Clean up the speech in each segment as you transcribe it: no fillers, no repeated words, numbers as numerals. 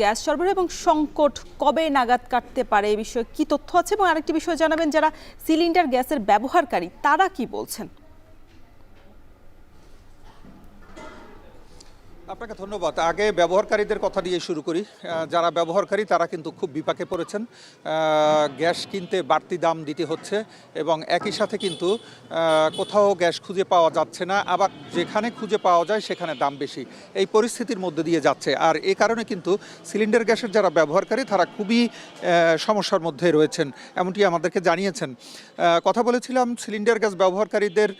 Gas সরবরাহ এবং সংকট কবে নাগাদ কাটতে পারে এই বিষয়ে কি তথ্য আছে এবং আরেকটি বিষয় জানাবেন যারা সিলিন্ডার গ্যাসের ব্যবহারকারী তারা কি বলছেন? আপনাকে ধন্যবাদ। আগে ব্যবহারকারীদের কথা দিয়ে শুরু করি। যারা ব্যবহারকারী তারা কিন্তু খুব বিপাকে পড়েছেন। গ্যাস কিনতে বাড়তি দাম দিতে হচ্ছে এবং একই সাথে কিন্তু কোথাও গ্যাস খুঁজে পাওয়া যাচ্ছে না, আবার যেখানে খুঁজে পাওয়া যায় সেখানে দাম বেশি। এই পরিস্থিতির মধ্যে দিয়ে যাচ্ছে, আর এই কারণে কিন্তু সিলিন্ডার গ্যাসের যারা ব্যবহারকারী তারা খুবই সমস্যার মধ্যে রয়েছেন, এমনটি আমাদেরকে জানিয়েছেন। কথা বলেছিলাম সিলিন্ডার গ্যাস ব্যবহারকারীদের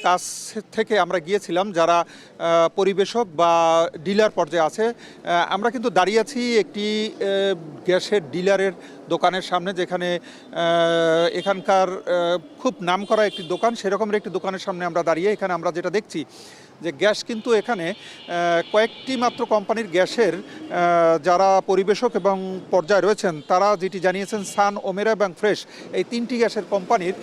কাছ থেকে, আমরা গিয়েছিলাম যারা পরিবেশক বা ডিলার পর্যায়ে আছে। আমরা কিন্তু দাঁড়িয়ে আছি একটি গ্যাসের ডিলারের দোকানের সামনে, যেখানে এখানকার খুব নামকরা একটি দোকান, সেরকমের একটি দোকানের সামনে আমরা দাঁড়িয়ে। এখানে আমরা যেটা দেখছি যে গ্যাস কিন্তু এখানে কয়েকটি মাত্র কোম্পানির গ্যাসের যারা পরিবেশক এবং পর্যায়ে রয়েছেন তারা যেটি জানিয়েছেন, সান, ওমেরা এবং ফ্রেশ, এই তিনটি গ্যাসের কোম্পানির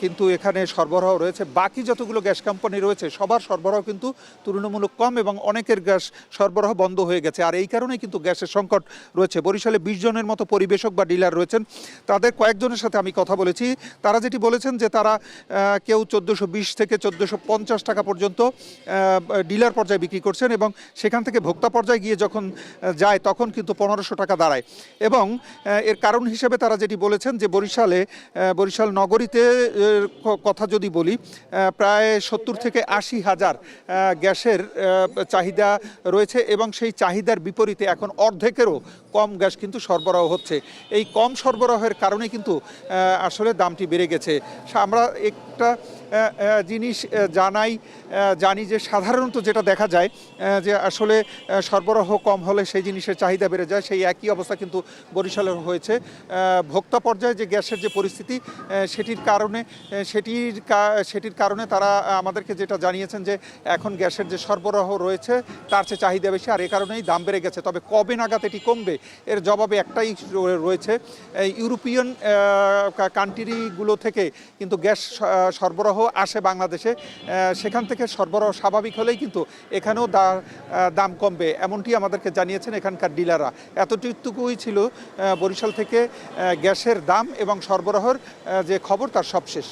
কিন্তু এখানে সরবরাহ রয়েছে। বাকি যতগুলো গ্যাস কোম্পানি রয়েছে সবার সরবরাহ কিন্তু তুলনামূলক কম এবং অনেকের গ্যাস সরবরাহ বন্ধ হয়ে গেছে, আর এই কারণেই কিন্তু গ্যাসের সংকট রয়েছে। বরিশালে 20 জনের মতো পরিবেশক বা ডিলার রয়েছেন, তাদের কয়েকজনের সাথে আমি কথা বলেছি। তারা যেটি বলেছেন যে তারা কেউ 1420 থেকে 1450 টাকা পর্যন্ত ডিলার পর্যায়ে বিক্রি করছেন এবং সেখান থেকে ভোক্তা পর্যায়ে গিয়ে যখন যায় তখন কিন্তু 1500 টাকা দাঁড়ায়। এবং এর কারণ হিসেবে তারা যেটি বলেছেন যে বরিশাল নগরীতে কথা যদি বলি, প্রায় 70 থেকে 80 হাজার গ্যাসের চাহিদা রয়েছে এবং সেই চাহিদার বিপরীতে এখন অর্ধেকেরও কম গ্যাস কিন্তু সরবরাহ হচ্ছে। এই কম সরবরাহের কারণে কিন্তু আসলে দামটি বেড়ে গেছে। আমরা একটা জিনিস জানি যে সাধারণত যেটা দেখা যায় যে আসলে সরবরাহ কম হলে সেই জিনিসের চাহিদা বেড়ে যায়, সেই একই অবস্থা কিন্তু বরিশালের হয়েছে। ভোক্তা পর্যায়ে যে গ্যাসের যে পরিস্থিতি সেটির কারণে তারা আমাদেরকে যেটা জানিয়েছেন যে এখন গ্যাসের যে সরবরাহ রয়েছে তার চেয়ে চাহিদা বেশি, আর এই কারণেই দাম বেড়ে গেছে। তবে কবে নাগাদ এটি কমবে এর জবাবে একটাই রয়েছে, ইউরোপিয়ান কান্ট্রিগুলো থেকে কিন্তু গ্যাস সরবরাহ আসে বাংলাদেশে, সেখান থেকে সরবরাহ স্বাভাবিক হলেই কিন্তু এখানেও দাম কমবে, এমনটি আমাদেরকে জানিয়েছেন এখানকার ডিলাররা। এতটুকুই ছিল বরিশাল থেকে গ্যাসের দাম এবং সরবরাহের যে খবর, তার সবশেষ।